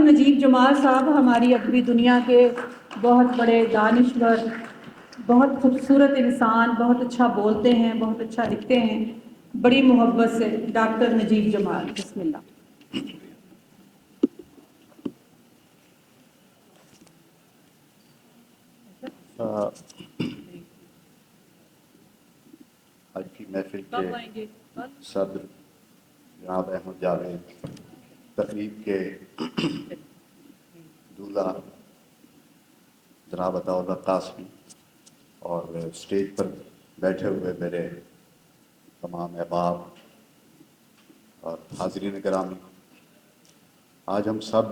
نجیب جمال صاحب ہماری ادبی دنیا کے بہت بڑے دانشور، بہت خوبصورت انسان، بہت اچھا بولتے ہیں، بہت اچھا لکھتے ہیں، بڑی محبت سے ڈاکٹر نجیب جمال، بسم اللہ۔ آج کی محفل کے صدر جناب احمد جاوید، تقریب کے دولہا جناب عطاء اللہ قاسمی، اور اسٹیج پر بیٹھے ہوئے میرے تمام احباب اور حاضرین گرامی، آج ہم سب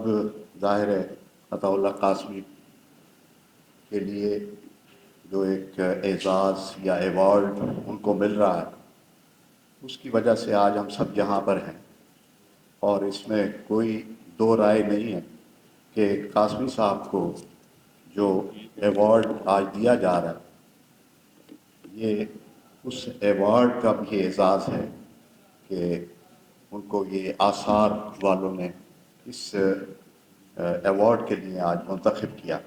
ظاہر ہے عطاء اللہ قاسمی کے لیے جو ایک اعزاز یا ایوارڈ ان کو مل رہا ہے، اس کی وجہ سے آج ہم سب یہاں پر ہیں، اور اس میں کوئی دو رائے نہیں ہے کہ قاسمی صاحب کو جو ایوارڈ آج دیا جا رہا ہے، یہ اس ایوارڈ کا بھی اعزاز ہے کہ ان کو یہ آثار والوں نے اس ایوارڈ کے لیے آج منتخب کیا۔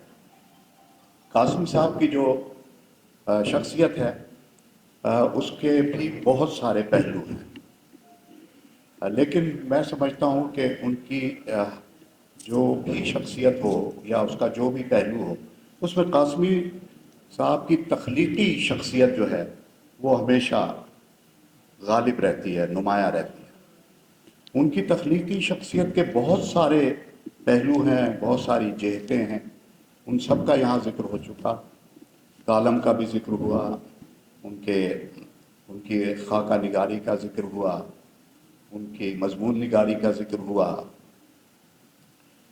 قاسمی صاحب کی جو شخصیت ہے اس کے بھی بہت سارے پہلو ہیں، لیکن میں سمجھتا ہوں کہ ان کی جو بھی شخصیت ہو یا اس کا جو بھی پہلو ہو، اس میں قاسمی صاحب کی تخلیقی شخصیت جو ہے وہ ہمیشہ غالب رہتی ہے، نمایاں رہتی ہے۔ ان کی تخلیقی شخصیت کے بہت سارے پہلو ہیں، بہت ساری جہتیں ہیں، ان سب کا یہاں ذکر ہو چکا۔ کالم کا بھی ذکر ہوا، ان کی خاکہ نگاری کا ذکر ہوا، ان کی مضمون نگاری کا ذکر ہوا،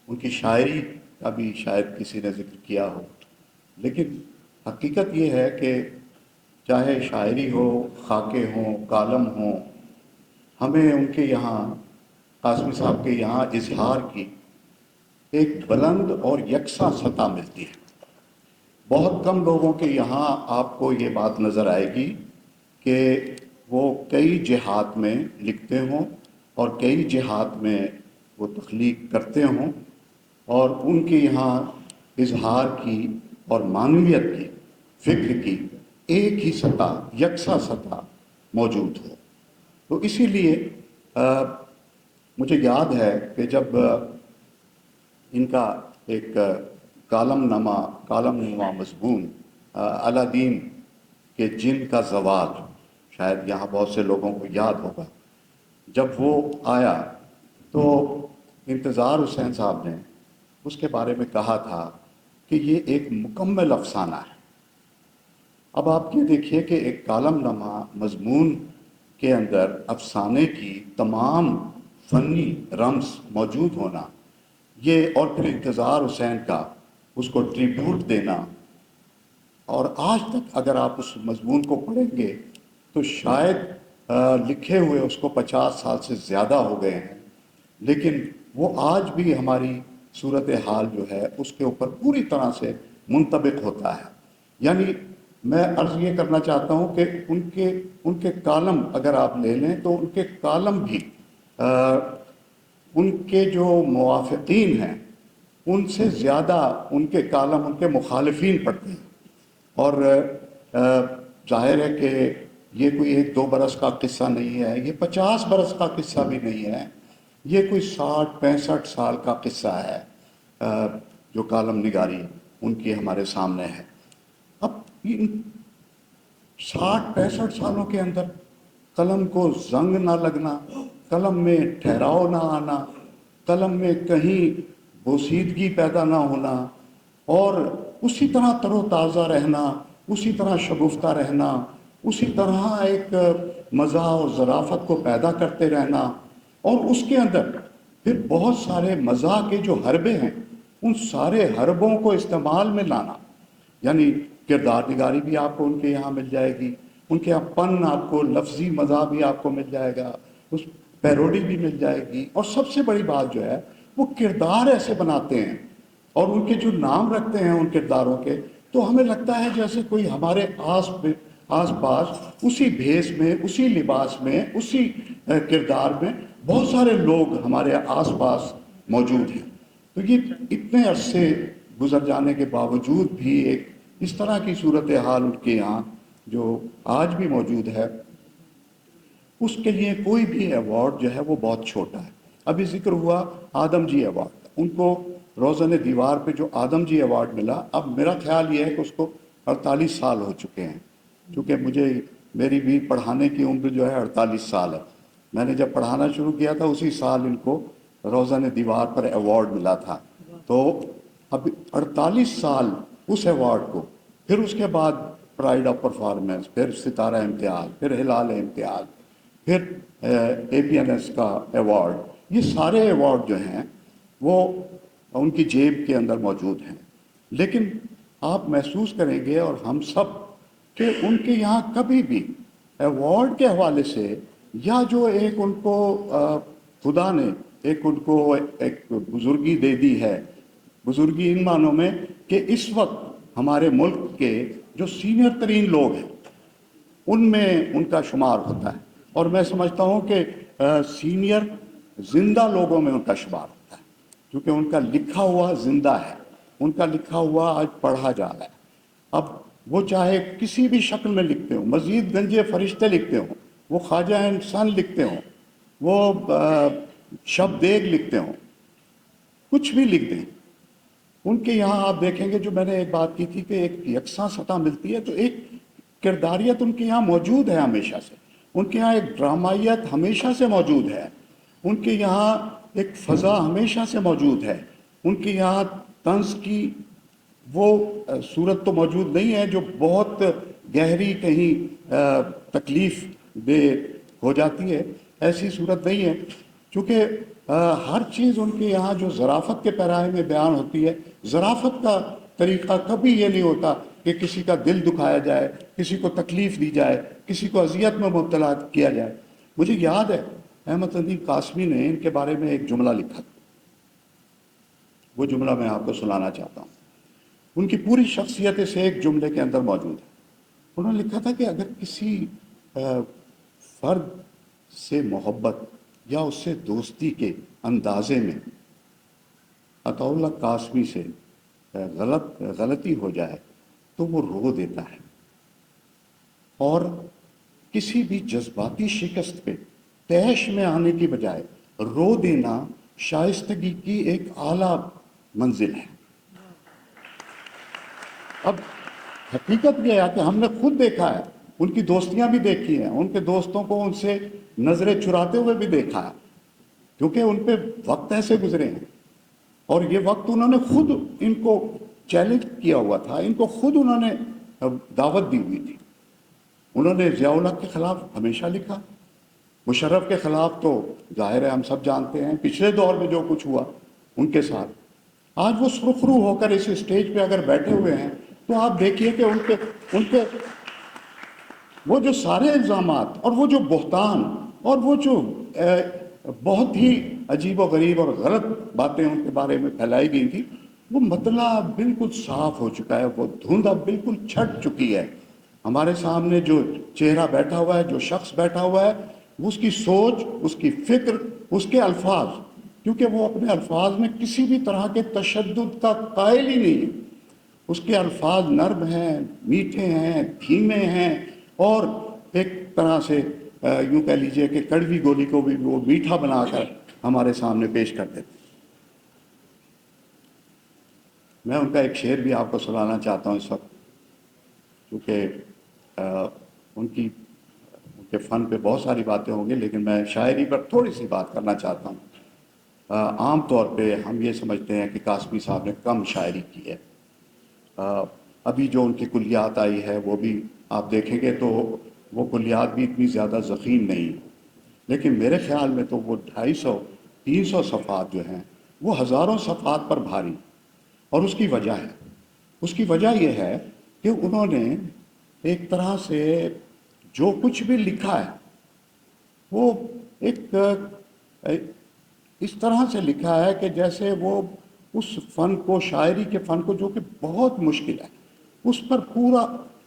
ان کی شاعری کا بھی شاید کسی نے ذکر کیا ہو، لیکن حقیقت یہ ہے کہ چاہے شاعری ہو، خاکے ہوں، کالم ہوں، ہمیں ان کے یہاں، قاسمی صاحب کے یہاں اظہار کی ایک بلند اور یکساں سطح ملتی ہے۔ بہت کم لوگوں کے یہاں آپ کو یہ بات نظر آئے گی کہ وہ کئی جہات میں لکھتے ہوں اور کئی جہات میں وہ تخلیق کرتے ہوں، اور ان کے یہاں اظہار کی اور معنویت کی، فکر کی ایک ہی سطح، یکساں سطح موجود ہو۔ تو اسی لیے مجھے یاد ہے کہ جب ان کا ایک کالم نما مضمون الادین کے جن کا زوال، شاید یہاں بہت سے لوگوں کو یاد ہوگا، جب وہ آیا تو انتظار حسین صاحب نے اس کے بارے میں کہا تھا کہ یہ ایک مکمل افسانہ ہے۔ اب آپ یہ دیکھیے کہ ایک کالم نما مضمون کے اندر افسانے کی تمام فنی رمز موجود ہونا، یہ اور پھر انتظار حسین کا اس کو ٹریبیوٹ دینا، اور آج تک اگر آپ اس مضمون کو پڑھیں گے تو شاید لکھے ہوئے اس کو 50 سال سے زیادہ ہو گئے ہیں، لیکن وہ آج بھی ہماری صورتحال جو ہے اس کے اوپر پوری طرح سے منطبق ہوتا ہے۔ یعنی میں عرض یہ کرنا چاہتا ہوں کہ ان کے کالم اگر آپ لے لیں تو ان کے کالم بھی ان کے جو موافقین ہیں ان سے زیادہ ان کے کالم ان کے مخالفین پڑھتے ہیں، اور ظاہر ہے کہ یہ کوئی 1-2 برس کا قصہ نہیں ہے، یہ 50 برس کا قصہ بھی نہیں ہے، یہ کوئی 60-65 سال کا قصہ ہے جو کالم نگاری ان کی ہمارے سامنے ہے۔ اب ان 60-65 سالوں کے اندر قلم کو زنگ نہ لگنا، قلم میں ٹھہراؤ نہ آنا، قلم میں کہیں بوسیدگی پیدا نہ ہونا، اور اسی طرح تر و تازہ رہنا، اسی طرح شگفتہ رہنا، اسی طرح ایک مزاح اور ظرافت کو پیدا کرتے رہنا، اور اس کے اندر پھر بہت سارے مزاح کے جو حربے ہیں ان سارے حربوں کو استعمال میں لانا۔ یعنی کردار نگاری بھی آپ کو ان کے یہاں مل جائے گی، ان کے یہاں پن آپ کو، لفظی مزاح بھی آپ کو مل جائے گا، اس پیروڈی بھی مل جائے گی، اور سب سے بڑی بات جو ہے وہ کردار ایسے بناتے ہیں اور ان کے جو نام رکھتے ہیں ان کرداروں کے، تو ہمیں لگتا ہے جیسے کوئی ہمارے آس پاس اسی بھیس میں، اسی لباس میں، اسی کردار میں بہت سارے لوگ ہمارے آس پاس موجود ہیں۔ تو یہ اتنے عرصے گزر جانے کے باوجود بھی ایک اس طرح کی صورتحال ان کے یہاں جو آج بھی موجود ہے، اس کے لیے کوئی بھی ایوارڈ جو ہے وہ بہت چھوٹا ہے۔ ابھی ذکر ہوا آدم جی ایوارڈ، ان کو روزن دیوار پہ جو آدم جی ایوارڈ ملا، اب میرا خیال یہ ہے کہ اس کو 48 سال ہو چکے ہیں، کیونکہ میری بھی پڑھانے کی عمر جو ہے 48 سال ہے۔ میں نے جب پڑھانا شروع کیا تھا اسی سال ان کو روزن دیوار پر ایوارڈ ملا تھا، تو اب 48 سال اس ایوارڈ کو، پھر اس کے بعد پرائڈ آف پرفارمنس، پھر ستارہ امتیاز، پھر ہلال امتیاز، پھر اے پی این ایس کا ایوارڈ، یہ سارے ایوارڈ جو ہیں وہ ان کی جیب کے اندر موجود ہیں۔ لیکن آپ محسوس کریں گے اور ہم سب کہ ان کے یہاں کبھی بھی ایوارڈ کے حوالے سے، یا جو ایک ان کو خدا نے ایک ان کو ایک بزرگی دے دی ہے، بزرگی ان معنوں میں کہ اس وقت ہمارے ملک کے جو سینئر ترین لوگ ہیں ان میں ان کا شمار ہوتا ہے، اور میں سمجھتا ہوں کہ سینئر زندہ لوگوں میں ان کا شمار ہوتا ہے، کیونکہ ان کا لکھا ہوا زندہ ہے، ان کا لکھا ہوا آج پڑھا جا رہا ہے۔ اب وہ چاہے کسی بھی شکل میں لکھتے ہوں، مزید گنجے فرشتے لکھتے ہوں، وہ خواجہ انسان لکھتے ہوں، وہ شب دیگ لکھتے ہوں، کچھ بھی لکھ دیں، ان کے یہاں آپ دیکھیں گے، جو میں نے ایک بات کی تھی کہ ایک یکساں سطح ملتی ہے، تو ایک کرداریت ان کے یہاں موجود ہے ہمیشہ سے، ان کے یہاں ایک ڈرامائیت ہمیشہ سے موجود ہے، ان کے یہاں ایک فضا ہمیشہ سے موجود ہے، ان کے یہاں طنز کی وہ صورت تو موجود نہیں ہے جو بہت گہری کہیں تکلیف دہ ہو جاتی ہے، ایسی صورت نہیں ہے، چونکہ ہر چیز ان کے یہاں جو ظرافت کے پیرائے میں بیان ہوتی ہے، ظرافت کا طریقہ کبھی یہ نہیں ہوتا کہ کسی کا دل دکھایا جائے، کسی کو تکلیف دی جائے، کسی کو اذیت میں مبتلا کیا جائے۔ مجھے یاد ہے احمد ندیم قاسمی نے ان کے بارے میں ایک جملہ لکھا، وہ جملہ میں آپ کو سنانا چاہتا ہوں، ان کی پوری شخصیت سے ایک جملے کے اندر موجود ہے۔ انہوں نے لکھا تھا کہ اگر کسی فرد سے محبت یا اس سے دوستی کے اندازے میں عطا اللہ قاسمی سے غلطی ہو جائے تو وہ رو دیتا ہے، اور کسی بھی جذباتی شکست پہ طیش میں آنے کی بجائے رو دینا شائستگی کی ایک اعلیٰ منزل ہے۔ اب حقیقت یہ ہے کہ ہم نے خود دیکھا ہے، ان کی دوستیاں بھی دیکھی ہیں، ان کے دوستوں کو ان سے نظریں چراتے ہوئے بھی دیکھا ہے، کیونکہ ان پہ وقت ایسے گزرے ہیں، اور یہ وقت انہوں نے خود ان کو چیلنج کیا ہوا تھا، ان کو خود انہوں نے دعوت دی ہوئی تھی۔ انہوں نے ضیاء الحق کے خلاف ہمیشہ لکھا، مشرف کے خلاف تو ظاہر ہے ہم سب جانتے ہیں پچھلے دور میں جو کچھ ہوا ان کے ساتھ۔ آج وہ سرخرو ہو کر اس اسٹیج پہ اگر بیٹھے ہوئے ہیں تو آپ دیکھیے کہ ان کے وہ جو سارے الزامات اور وہ جو بہتان اور وہ جو بہت ہی عجیب و غریب اور غلط باتیں ان کے بارے میں پھیلائی گئی تھی، وہ مطلع بالکل صاف ہو چکا ہے، وہ دھند اب بالکل چھٹ چکی ہے۔ ہمارے سامنے جو چہرہ بیٹھا ہوا ہے، جو شخص بیٹھا ہوا ہے، اس کی سوچ، اس کی فکر، اس کے الفاظ، کیونکہ وہ اپنے الفاظ میں کسی بھی طرح کے تشدد کا قائل ہی نہیں ہے، اس کے الفاظ نرم ہیں، میٹھے ہیں، دھیمے ہیں، اور ایک طرح سے یوں کہہ لیجئے کہ کڑوی گولی کو بھی وہ میٹھا بنا کر ہمارے سامنے پیش کر دیتے۔ میں ان کا ایک شعر بھی آپ کو سنانا چاہتا ہوں اس وقت، کیونکہ ان کے فن پہ بہت ساری باتیں ہوں گی، لیکن میں شاعری پر تھوڑی سی بات کرنا چاہتا ہوں۔ عام طور پہ ہم یہ سمجھتے ہیں کہ قاسمی صاحب نے کم شاعری کی ہے، ابھی جو ان کی کلیات آئی ہے وہ بھی آپ دیکھیں گے تو وہ کلیات بھی اتنی زیادہ ضخیم نہیں، لیکن میرے خیال میں تو وہ 250-300 صفحات جو ہیں وہ ہزاروں صفحات پر بھاری، اور اس کی وجہ ہے، اس کی وجہ یہ ہے کہ انہوں نے ایک طرح سے جو کچھ بھی لکھا ہے وہ ایک اس طرح سے لکھا ہے کہ جیسے وہ اس فن کو، شاعری کے فن کو جو کہ بہت مشکل ہے، اس پر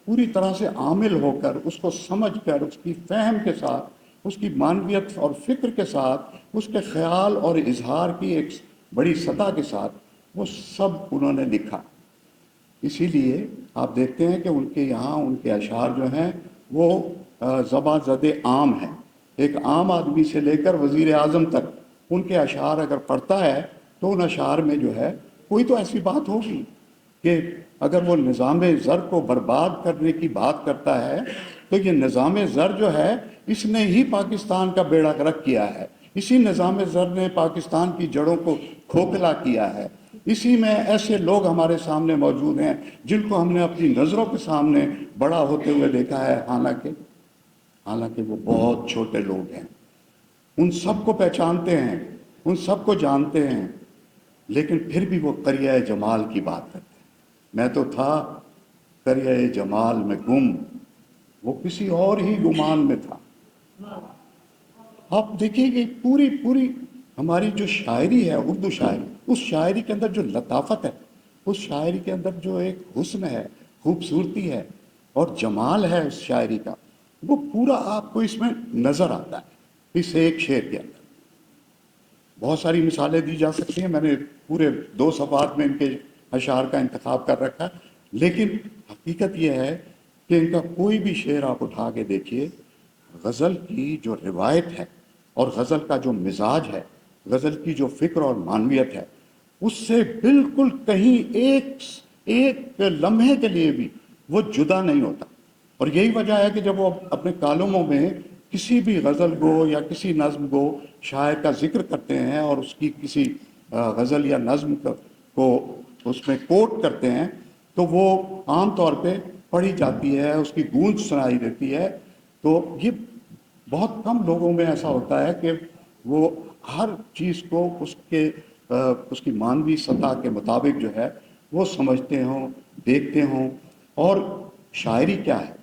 پوری طرح سے عامل ہو کر، اس کو سمجھ کر، اس کی فہم کے ساتھ، اس کی معنویت اور فکر کے ساتھ، اس کے خیال اور اظہار کی ایک بڑی سطح کے ساتھ وہ سب انہوں نے لکھا. اسی لیے آپ دیکھتے ہیں کہ ان کے یہاں ان کے اشعار جو ہیں وہ زباں زد عام ہیں. ایک عام آدمی سے لے کر وزیر اعظم تک ان کے اشعار اگر پڑھتا ہے تو ان اشعار میں جو ہے کوئی تو ایسی بات ہوگی کہ اگر وہ نظام زر کو برباد کرنے کی بات کرتا ہے تو یہ نظام زر جو ہے اس نے ہی پاکستان کا بیڑا غرق کیا ہے. اسی نظام زر نے پاکستان کی جڑوں کو کھوکھلا کیا ہے. اسی میں ایسے لوگ ہمارے سامنے موجود ہیں جن کو ہم نے اپنی نظروں کے سامنے بڑا ہوتے ہوئے دیکھا ہے، حالانکہ وہ بہت چھوٹے لوگ ہیں. ان سب کو پہچانتے ہیں، ان سب کو جانتے ہیں، لیکن پھر بھی وہ قریہ جمال کی بات کرتے ہیں. میں تو تھا قریہ جمال میں گم، وہ کسی اور ہی گمان میں تھا. آپ دیکھیے کہ پوری ہماری جو شاعری ہے، اردو شاعری، اس شاعری کے اندر جو لطافت ہے، اس شاعری کے اندر جو ایک حسن ہے، خوبصورتی ہے اور جمال ہے اس شاعری کا، وہ پورا آپ کو اس میں نظر آتا ہے اس ایک شعر کے اندر. بہت ساری مثالیں دی جا سکتی ہیں، میں نے پورے 2 صفحات میں ان کے اشعار کا انتخاب کر رکھا ہے، لیکن حقیقت یہ ہے کہ ان کا کوئی بھی شعر آپ اٹھا کے دیکھیے، غزل کی جو روایت ہے اور غزل کا جو مزاج ہے، غزل کی جو فکر اور معنویت ہے، اس سے بالکل کہیں ایک لمحے کے لیے بھی وہ جدا نہیں ہوتا. اور یہی وجہ ہے کہ جب وہ اپنے کالموں میں کسی بھی غزل کو یا کسی نظم کو شاعر کا ذکر کرتے ہیں اور اس کی کسی غزل یا نظم کو اس میں کوٹ کرتے ہیں تو وہ عام طور پہ پڑھی جاتی ہے، اس کی گونج سنائی دیتی ہے. تو یہ بہت کم لوگوں میں ایسا ہوتا ہے کہ وہ ہر چیز کو اس کی معنوی سطح کے مطابق جو ہے وہ سمجھتے ہوں، دیکھتے ہوں. اور شاعری کیا ہے،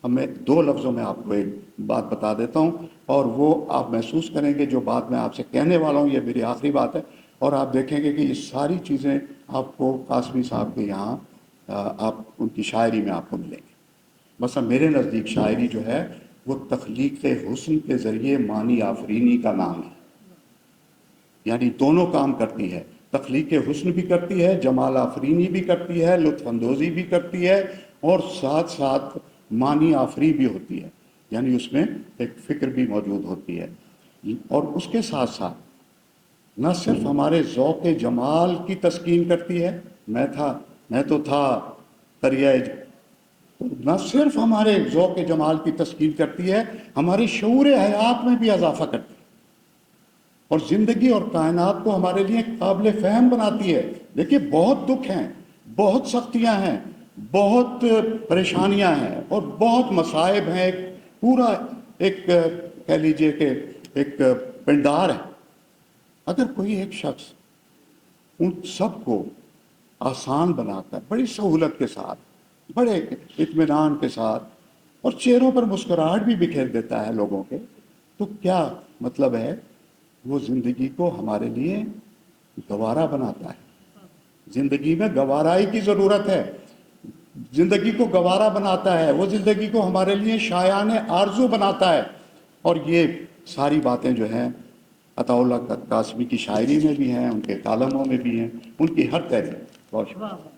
میں 2 لفظوں میں آپ کو ایک بات بتا دیتا ہوں اور وہ آپ محسوس کریں گے. جو بات میں آپ سے کہنے والا ہوں یہ میری آخری بات ہے، اور آپ دیکھیں گے کہ یہ ساری چیزیں آپ کو قاسمی صاحب کے یہاں آپ ان کی شاعری میں آپ کو ملیں گے. مثلا میرے نزدیک شاعری جو ہے وہ تخلیق حسن کے ذریعے معنی آفرینی کا نام ہے. یعنی دونوں کام کرتی ہے، تخلیق حسن بھی کرتی ہے، جمال آفرینی بھی کرتی ہے، لطف اندوزی بھی کرتی ہے، اور ساتھ ساتھ معنی آفری بھی ہوتی ہے. یعنی اس میں ایک فکر بھی موجود ہوتی ہے. اور اس کے ساتھ ساتھ نہ صرف ہمارے ذوق جمال کی تسکین کرتی ہے، میں تو تھا قریہ، نہ صرف ہمارے ذوق جمال کی تسکین کرتی ہے، ہمارے شعور حیات میں بھی اضافہ کرتی ہے اور زندگی اور کائنات کو ہمارے لیے قابل فہم بناتی ہے. دیکھیے بہت دکھ ہیں، بہت سختیاں ہیں، بہت پریشانیاں ہیں اور بہت مصائب ہیں. ایک کہہ لیجئے کہ ایک پنڈار ہے. اگر کوئی ایک شخص ان سب کو آسان بنا کر بڑی سہولت کے ساتھ، بڑے اطمینان کے ساتھ اور چہروں پر مسکراہٹ بھی بکھیر دیتا ہے لوگوں کے، تو کیا مطلب ہے؟ وہ زندگی کو ہمارے لیے گوارا بناتا ہے. زندگی میں گوارائی کی ضرورت ہے، زندگی کو گوارا بناتا ہے، وہ زندگی کو ہمارے لیے شایان آرزو بناتا ہے. اور یہ ساری باتیں جو ہیں عطا اللہ قاسمی کی شاعری میں بھی ہیں، ان کے کالموں میں بھی ہیں، ان کی ہر تحریر. بہت شکریہ.